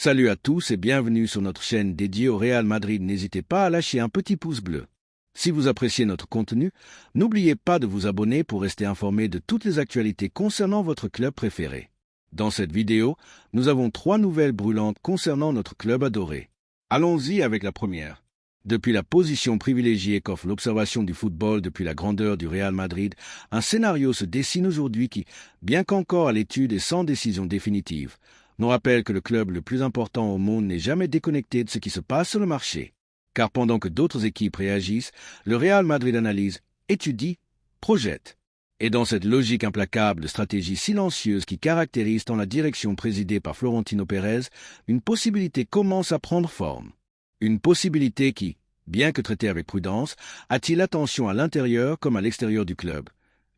Salut à tous et bienvenue sur notre chaîne dédiée au Real Madrid. N'hésitez pas à lâcher un petit pouce bleu. Si vous appréciez notre contenu, n'oubliez pas de vous abonner pour rester informé de toutes les actualités concernant votre club préféré. Dans cette vidéo, nous avons 3 nouvelles brûlantes concernant notre club adoré. Allons-y avec la première. Depuis la position privilégiée qu'offre l'observation du football depuis la grandeur du Real Madrid, un scénario se dessine aujourd'hui qui, bien qu'encore à l'étude et sans décision définitive, nous rappelle que le club le plus important au monde n'est jamais déconnecté de ce qui se passe sur le marché. Car pendant que d'autres équipes réagissent, le Real Madrid analyse, étudie, projette. Et dans cette logique implacable de stratégie silencieuse qui caractérise tant la direction présidée par Florentino Pérez, une possibilité commence à prendre forme. Une possibilité qui, bien que traitée avec prudence, attire l'attention à l'intérieur comme à l'extérieur du club.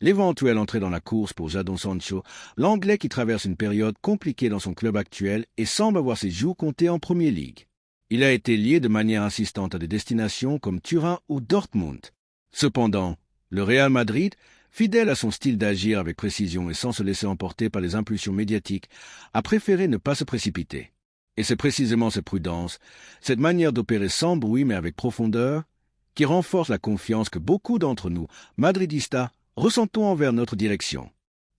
L'éventuelle entrée dans la course pour Jadon Sancho, l'Anglais qui traverse une période compliquée dans son club actuel et semble avoir ses jours comptés en Premier League. Il a été lié de manière insistante à des destinations comme Turin ou Dortmund. Cependant, le Real Madrid, fidèle à son style d'agir avec précision et sans se laisser emporter par les impulsions médiatiques, a préféré ne pas se précipiter. Et c'est précisément cette prudence, cette manière d'opérer sans bruit mais avec profondeur, qui renforce la confiance que beaucoup d'entre nous, madridistas, ressentons envers notre direction.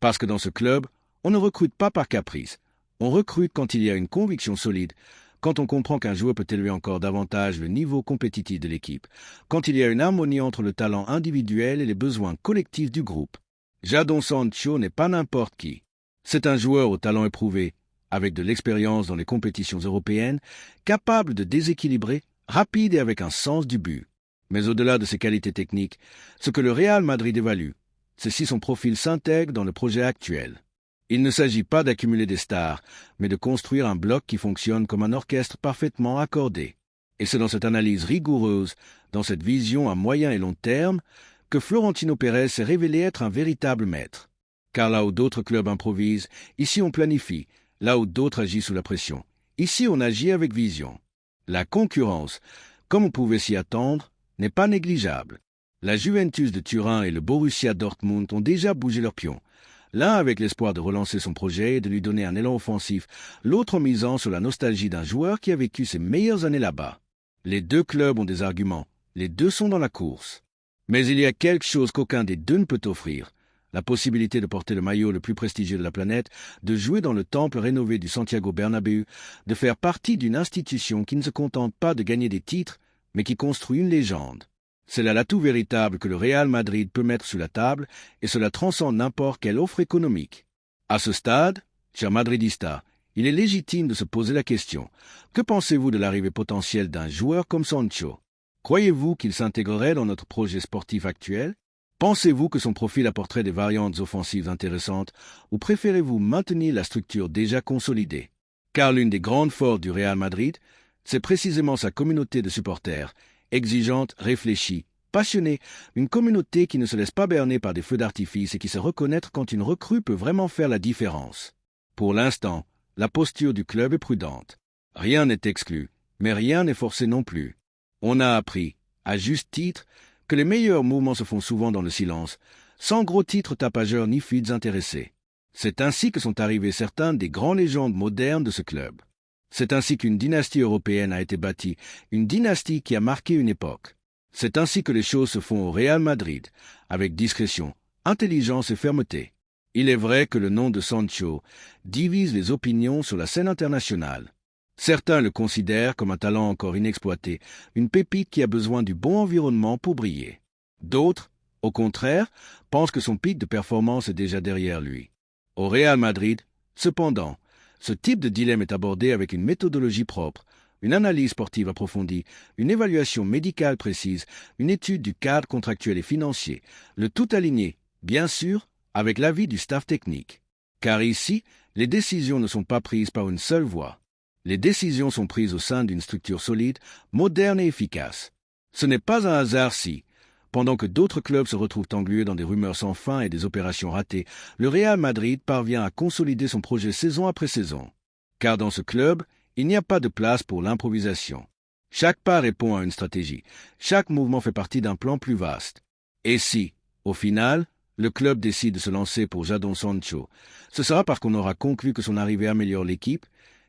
Parce que dans ce club, on ne recrute pas par caprice. On recrute quand il y a une conviction solide, quand on comprend qu'un joueur peut élever encore davantage le niveau compétitif de l'équipe, quand il y a une harmonie entre le talent individuel et les besoins collectifs du groupe. Jadon Sancho n'est pas n'importe qui. C'est un joueur au talent éprouvé, avec de l'expérience dans les compétitions européennes, capable de déséquilibrer, rapide et avec un sens du but. Mais au-delà de ses qualités techniques, ce que le Real Madrid évalue, c'est si son profil s'intègre dans le projet actuel. Il ne s'agit pas d'accumuler des stars, mais de construire un bloc qui fonctionne comme un orchestre parfaitement accordé. Et c'est dans cette analyse rigoureuse, dans cette vision à moyen et long terme, que Florentino Pérez s'est révélé être un véritable maître. Car là où d'autres clubs improvisent, ici on planifie, là où d'autres agissent sous la pression. Ici on agit avec vision. La concurrence, comme on pouvait s'y attendre, n'est pas négligeable. La Juventus de Turin et le Borussia Dortmund ont déjà bougé leurs pions. L'un avec l'espoir de relancer son projet et de lui donner un élan offensif, l'autre en misant sur la nostalgie d'un joueur qui a vécu ses meilleures années là-bas. Les deux clubs ont des arguments, les deux sont dans la course. Mais il y a quelque chose qu'aucun des deux ne peut offrir. La possibilité de porter le maillot le plus prestigieux de la planète, de jouer dans le temple rénové du Santiago Bernabéu, de faire partie d'une institution qui ne se contente pas de gagner des titres, mais qui construit une légende. C'est là l'atout véritable que le Real Madrid peut mettre sur la table et cela transcende n'importe quelle offre économique. À ce stade, chers madridistas, il est légitime de se poser la question. Que pensez-vous de l'arrivée potentielle d'un joueur comme Sancho? Croyez-vous qu'il s'intégrerait dans notre projet sportif actuel? Pensez-vous que son profil apporterait des variantes offensives intéressantes ou préférez-vous maintenir la structure déjà consolidée? Car l'une des grandes forces du Real Madrid, c'est précisément sa communauté de supporters, exigeante, réfléchie, passionnée, une communauté qui ne se laisse pas berner par des feux d'artifice et qui sait reconnaître quand une recrue peut vraiment faire la différence. Pour l'instant, la posture du club est prudente. Rien n'est exclu, mais rien n'est forcé non plus. On a appris, à juste titre, que les meilleurs mouvements se font souvent dans le silence, sans gros titres tapageurs ni fuites intéressés. C'est ainsi que sont arrivés certains des grands légendes modernes de ce club. C'est ainsi qu'une dynastie européenne a été bâtie, une dynastie qui a marqué une époque. C'est ainsi que les choses se font au Real Madrid, avec discrétion, intelligence et fermeté. Il est vrai que le nom de Sancho divise les opinions sur la scène internationale. Certains le considèrent comme un talent encore inexploité, une pépite qui a besoin du bon environnement pour briller. D'autres, au contraire, pensent que son pic de performance est déjà derrière lui. Au Real Madrid, cependant, ce type de dilemme est abordé avec une méthodologie propre, une analyse sportive approfondie, une évaluation médicale précise, une étude du cadre contractuel et financier, le tout aligné, bien sûr, avec l'avis du staff technique. Car ici, les décisions ne sont pas prises par une seule voix. Les décisions sont prises au sein d'une structure solide, moderne et efficace. Ce n'est pas un hasard si, pendant que d'autres clubs se retrouvent englués dans des rumeurs sans fin et des opérations ratées, le Real Madrid parvient à consolider son projet saison après saison. Car dans ce club, il n'y a pas de place pour l'improvisation. Chaque pas répond à une stratégie. Chaque mouvement fait partie d'un plan plus vaste. Et si, au final, le club décide de se lancer pour Jadon Sancho, ce sera parce qu'on aura conclu que son arrivée améliore l'équipe,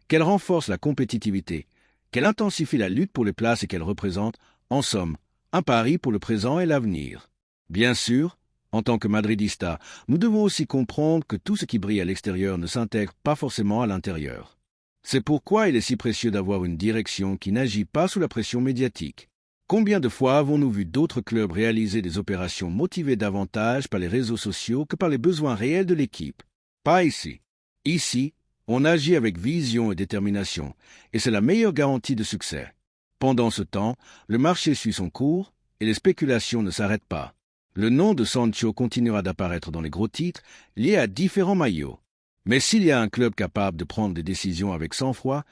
qu'elle renforce la compétitivité, qu'elle intensifie la lutte pour les places et qu'elle représente, en somme, un pari pour le présent et l'avenir. Bien sûr, en tant que madridista, nous devons aussi comprendre que tout ce qui brille à l'extérieur ne s'intègre pas forcément à l'intérieur. C'est pourquoi il est si précieux d'avoir une direction qui n'agit pas sous la pression médiatique. Combien de fois avons-nous vu d'autres clubs réaliser des opérations motivées davantage par les réseaux sociaux que par les besoins réels de l'équipe? Pas ici. Ici, on agit avec vision et détermination, et c'est la meilleure garantie de succès. Pendant ce temps, le marché suit son cours et les spéculations ne s'arrêtent pas. Le nom de Sancho continuera d'apparaître dans les gros titres liés à différents maillots. Mais s'il y a un club capable de prendre des décisions avec sang-froid,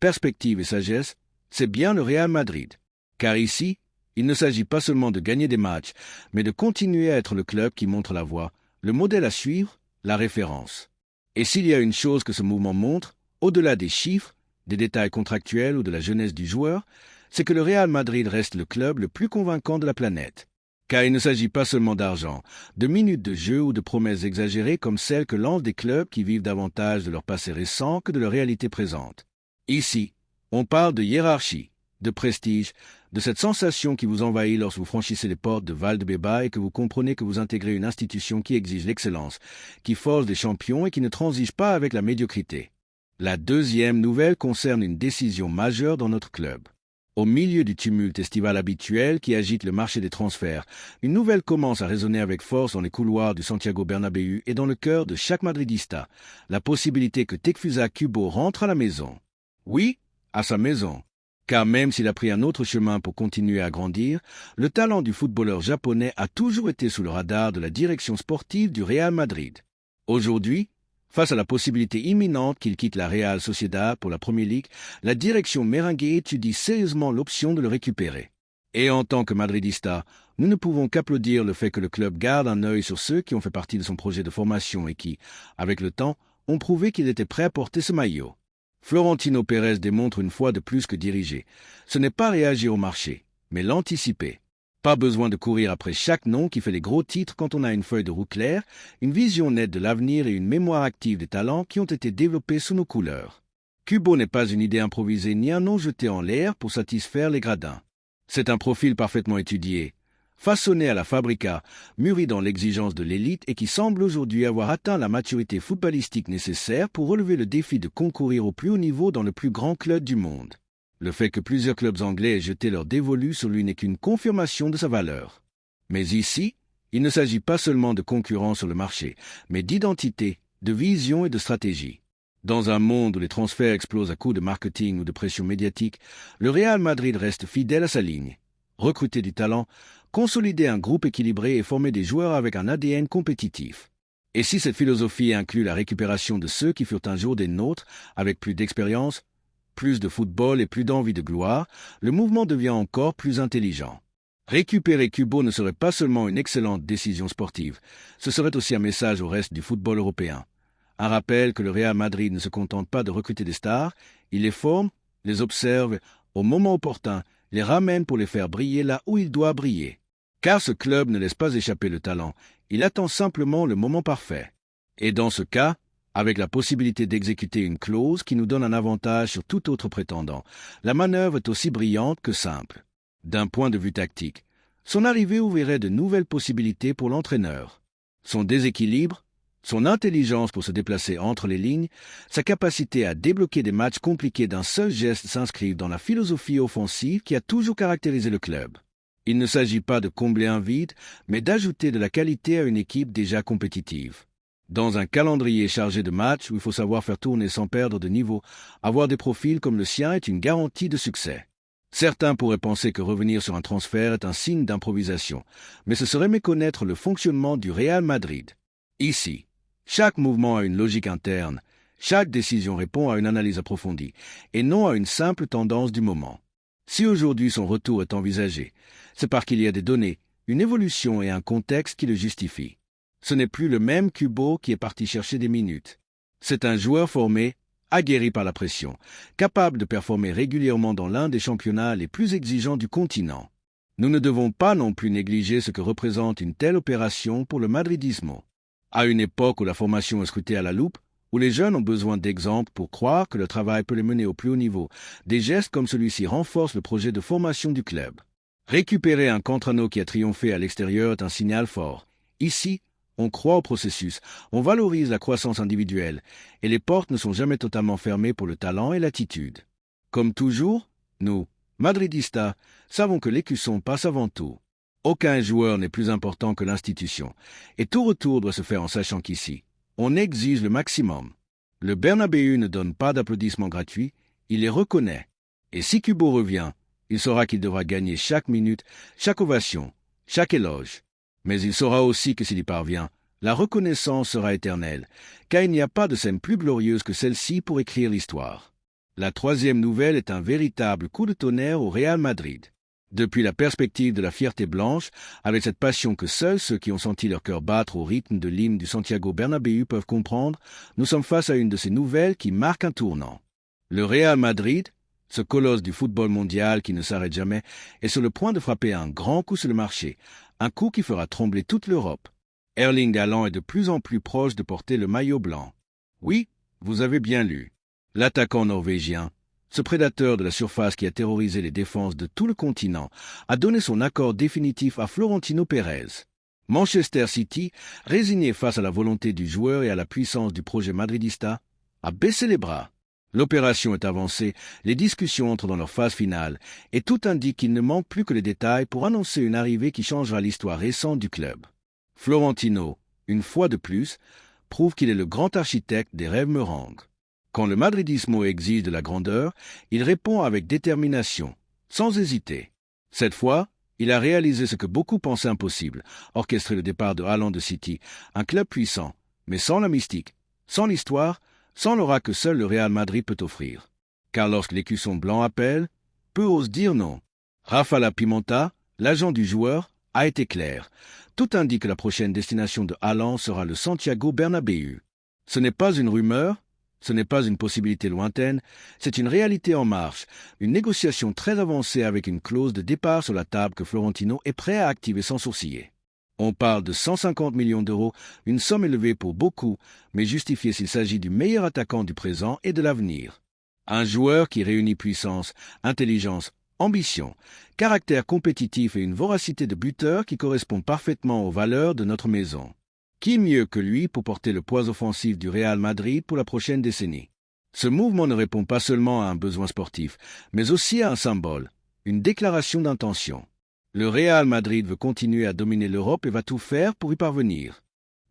perspective et sagesse, c'est bien le Real Madrid. Car ici, il ne s'agit pas seulement de gagner des matchs, mais de continuer à être le club qui montre la voie, le modèle à suivre, la référence. Et s'il y a une chose que ce mouvement montre, au-delà des chiffres, des détails contractuels ou de la jeunesse du joueur, c'est que le Real Madrid reste le club le plus convaincant de la planète. Car il ne s'agit pas seulement d'argent, de minutes de jeu ou de promesses exagérées comme celles que lancent des clubs qui vivent davantage de leur passé récent que de leur réalité présente. Ici, on parle de hiérarchie, de prestige, de cette sensation qui vous envahit lorsque vous franchissez les portes de Valdebebas et que vous comprenez que vous intégrez une institution qui exige l'excellence, qui force des champions et qui ne transige pas avec la médiocrité. La deuxième nouvelle concerne une décision majeure dans notre club. Au milieu du tumulte estival habituel qui agite le marché des transferts, une nouvelle commence à résonner avec force dans les couloirs du Santiago Bernabéu et dans le cœur de chaque madridista, la possibilité que Takefusa Kubo rentre à la maison. Oui, à sa maison. Car même s'il a pris un autre chemin pour continuer à grandir, le talent du footballeur japonais a toujours été sous le radar de la direction sportive du Real Madrid. Aujourd'hui, face à la possibilité imminente qu'il quitte la Real Sociedad pour la Premier League, la direction merengue étudie sérieusement l'option de le récupérer. Et en tant que madridista, nous ne pouvons qu'applaudir le fait que le club garde un œil sur ceux qui ont fait partie de son projet de formation et qui, avec le temps, ont prouvé qu'ils étaient prêts à porter ce maillot. Florentino Pérez démontre une fois de plus que diriger, ce n'est pas réagir au marché, mais l'anticiper. Pas besoin de courir après chaque nom qui fait les gros titres quand on a une feuille de route claire, une vision nette de l'avenir et une mémoire active des talents qui ont été développés sous nos couleurs. Kubo n'est pas une idée improvisée ni un nom jeté en l'air pour satisfaire les gradins. C'est un profil parfaitement étudié, façonné à la fabrica, mûri dans l'exigence de l'élite et qui semble aujourd'hui avoir atteint la maturité footballistique nécessaire pour relever le défi de concourir au plus haut niveau dans le plus grand club du monde. Le fait que plusieurs clubs anglais aient jeté leur dévolu sur lui n'est qu'une confirmation de sa valeur. Mais ici, il ne s'agit pas seulement de concurrence sur le marché, mais d'identité, de vision et de stratégie. Dans un monde où les transferts explosent à coups de marketing ou de pression médiatique, le Real Madrid reste fidèle à sa ligne. Recruter du talent, consolider un groupe équilibré et former des joueurs avec un ADN compétitif. Et si cette philosophie inclut la récupération de ceux qui furent un jour des nôtres, avec plus d'expérience, plus de football et plus d'envie de gloire, le mouvement devient encore plus intelligent. Récupérer Kubo ne serait pas seulement une excellente décision sportive, ce serait aussi un message au reste du football européen. Un rappel que le Real Madrid ne se contente pas de recruter des stars, il les forme, les observe, au moment opportun, les ramène pour les faire briller là où il doit briller. Car ce club ne laisse pas échapper le talent, il attend simplement le moment parfait. Et dans ce cas, avec la possibilité d'exécuter une clause qui nous donne un avantage sur tout autre prétendant, la manœuvre est aussi brillante que simple. D'un point de vue tactique, son arrivée ouvrirait de nouvelles possibilités pour l'entraîneur. Son déséquilibre, son intelligence pour se déplacer entre les lignes, sa capacité à débloquer des matchs compliqués d'un seul geste s'inscrivent dans la philosophie offensive qui a toujours caractérisé le club. Il ne s'agit pas de combler un vide, mais d'ajouter de la qualité à une équipe déjà compétitive. Dans un calendrier chargé de matchs où il faut savoir faire tourner sans perdre de niveau, avoir des profils comme le sien est une garantie de succès. Certains pourraient penser que revenir sur un transfert est un signe d'improvisation, mais ce serait méconnaître le fonctionnement du Real Madrid. Ici, chaque mouvement a une logique interne, chaque décision répond à une analyse approfondie, et non à une simple tendance du moment. Si aujourd'hui son retour est envisagé, c'est parce qu'il y a des données, une évolution et un contexte qui le justifient. Ce n'est plus le même Kubo qui est parti chercher des minutes. C'est un joueur formé, aguerri par la pression, capable de performer régulièrement dans l'un des championnats les plus exigeants du continent. Nous ne devons pas non plus négliger ce que représente une telle opération pour le madridismo. À une époque où la formation est scrutée à la loupe, où les jeunes ont besoin d'exemples pour croire que le travail peut les mener au plus haut niveau. Des gestes comme celui-ci renforcent le projet de formation du club. Récupérer un Cantrano qui a triomphé à l'extérieur est un signal fort. Ici, on croit au processus, on valorise la croissance individuelle, et les portes ne sont jamais totalement fermées pour le talent et l'attitude. Comme toujours, nous, Madridistas, savons que l'écusson passe avant tout. Aucun joueur n'est plus important que l'institution, et tout retour doit se faire en sachant qu'ici, on exige le maximum. Le Bernabéu ne donne pas d'applaudissements gratuits, il les reconnaît. Et si Kubo revient, il saura qu'il devra gagner chaque minute, chaque ovation, chaque éloge. Mais il saura aussi que s'il y parvient, la reconnaissance sera éternelle, car il n'y a pas de scène plus glorieuse que celle-ci pour écrire l'histoire. La troisième nouvelle est un véritable coup de tonnerre au Real Madrid. Depuis la perspective de la fierté blanche, avec cette passion que seuls ceux qui ont senti leur cœur battre au rythme de l'hymne du Santiago Bernabéu peuvent comprendre, nous sommes face à une de ces nouvelles qui marque un tournant. Le Real Madrid, ce colosse du football mondial qui ne s'arrête jamais, est sur le point de frapper un grand coup sur le marché, un coup qui fera trembler toute l'Europe. Erling Haaland est de plus en plus proche de porter le maillot blanc. Oui, vous avez bien lu. L'attaquant norvégien, ce prédateur de la surface qui a terrorisé les défenses de tout le continent, a donné son accord définitif à Florentino Pérez. Manchester City, résigné face à la volonté du joueur et à la puissance du projet madridista, a baissé les bras. L'opération est avancée, les discussions entrent dans leur phase finale, et tout indique qu'il ne manque plus que les détails pour annoncer une arrivée qui changera l'histoire récente du club. Florentino, une fois de plus, prouve qu'il est le grand architecte des rêves meringues. Quand le madridismo exige de la grandeur, il répond avec détermination, sans hésiter. Cette fois, il a réalisé ce que beaucoup pensaient impossible, orchestrer le départ de Haaland de City, un club puissant, mais sans la mystique, sans l'histoire, sans l'aura que seul le Real Madrid peut offrir. Car lorsque l'écusson blanc appelle, peu osent dire non. Rafael Pimenta, l'agent du joueur, a été clair. Tout indique que la prochaine destination de Haaland sera le Santiago Bernabéu. Ce n'est pas une rumeur, ce n'est pas une possibilité lointaine, c'est une réalité en marche, une négociation très avancée avec une clause de départ sur la table que Florentino est prêt à activer sans sourciller. On parle de 150 millions d'euros, une somme élevée pour beaucoup, mais justifiée s'il s'agit du meilleur attaquant du présent et de l'avenir. Un joueur qui réunit puissance, intelligence, ambition, caractère compétitif et une voracité de buteur qui correspond parfaitement aux valeurs de notre maison. Qui mieux que lui pour porter le poids offensif du Real Madrid pour la prochaine décennie? Ce mouvement ne répond pas seulement à un besoin sportif, mais aussi à un symbole, une déclaration d'intention. Le Real Madrid veut continuer à dominer l'Europe et va tout faire pour y parvenir.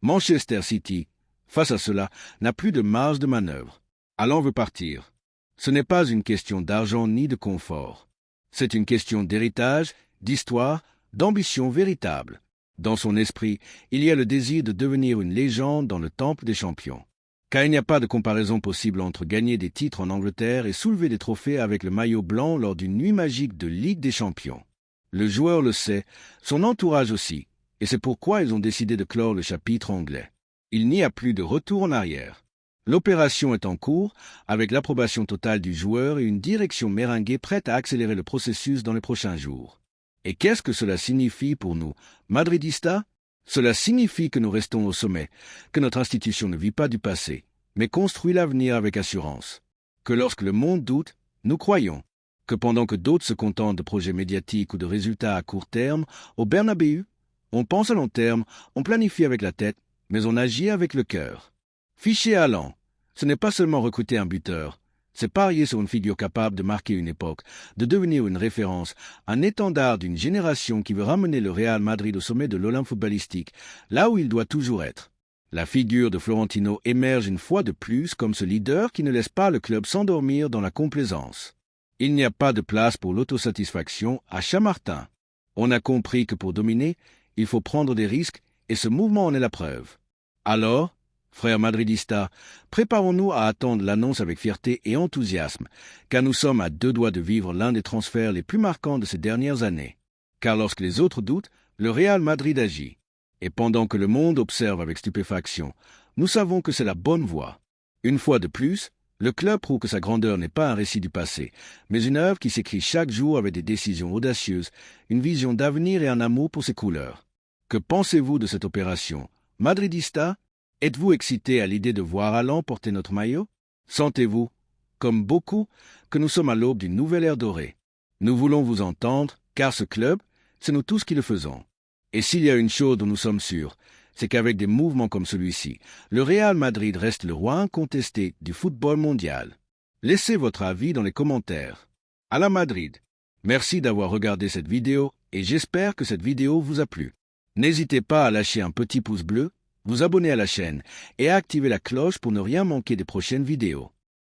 Manchester City, face à cela, n'a plus de marge de manœuvre. Haaland veut partir. Ce n'est pas une question d'argent ni de confort. C'est une question d'héritage, d'histoire, d'ambition véritable. Dans son esprit, il y a le désir de devenir une légende dans le temple des champions. Car il n'y a pas de comparaison possible entre gagner des titres en Angleterre et soulever des trophées avec le maillot blanc lors d'une nuit magique de Ligue des Champions. Le joueur le sait, son entourage aussi, et c'est pourquoi ils ont décidé de clore le chapitre anglais. Il n'y a plus de retour en arrière. L'opération est en cours, avec l'approbation totale du joueur et une direction meringuée prête à accélérer le processus dans les prochains jours. Et qu'est-ce que cela signifie pour nous, Madridistas? Cela signifie que nous restons au sommet, que notre institution ne vit pas du passé, mais construit l'avenir avec assurance. Que lorsque le monde doute, nous croyons. Que pendant que d'autres se contentent de projets médiatiques ou de résultats à court terme, au Bernabéu, on pense à long terme, on planifie avec la tête, mais on agit avec le cœur. Ficher Haaland, ce n'est pas seulement recruter un buteur, c'est parier sur une figure capable de marquer une époque, de devenir une référence, un étendard d'une génération qui veut ramener le Real Madrid au sommet de l'Olympe footballistique, là où il doit toujours être. La figure de Florentino émerge une fois de plus comme ce leader qui ne laisse pas le club s'endormir dans la complaisance. Il n'y a pas de place pour l'autosatisfaction à Chamartin. On a compris que pour dominer, il faut prendre des risques et ce mouvement en est la preuve. Alors, frères madridistas, préparons-nous à attendre l'annonce avec fierté et enthousiasme, car nous sommes à 2 doigts de vivre l'un des transferts les plus marquants de ces dernières années. Car lorsque les autres doutent, le Real Madrid agit. Et pendant que le monde observe avec stupéfaction, nous savons que c'est la bonne voie. Une fois de plus, le club prouve que sa grandeur n'est pas un récit du passé, mais une œuvre qui s'écrit chaque jour avec des décisions audacieuses, une vision d'avenir et un amour pour ses couleurs. Que pensez-vous de cette opération, Madridistas? Êtes-vous excité à l'idée de voir Haaland porter notre maillot? Sentez-vous, comme beaucoup, que nous sommes à l'aube d'une nouvelle ère dorée? Nous voulons vous entendre, car ce club, c'est nous tous qui le faisons. Et s'il y a une chose dont nous sommes sûrs, c'est qu'avec des mouvements comme celui-ci, le Real Madrid reste le roi incontesté du football mondial. Laissez votre avis dans les commentaires. À la Madrid! Merci d'avoir regardé cette vidéo et j'espère que cette vidéo vous a plu. N'hésitez pas à lâcher un petit pouce bleu, vous abonner à la chaîne et à activer la cloche pour ne rien manquer des prochaines vidéos.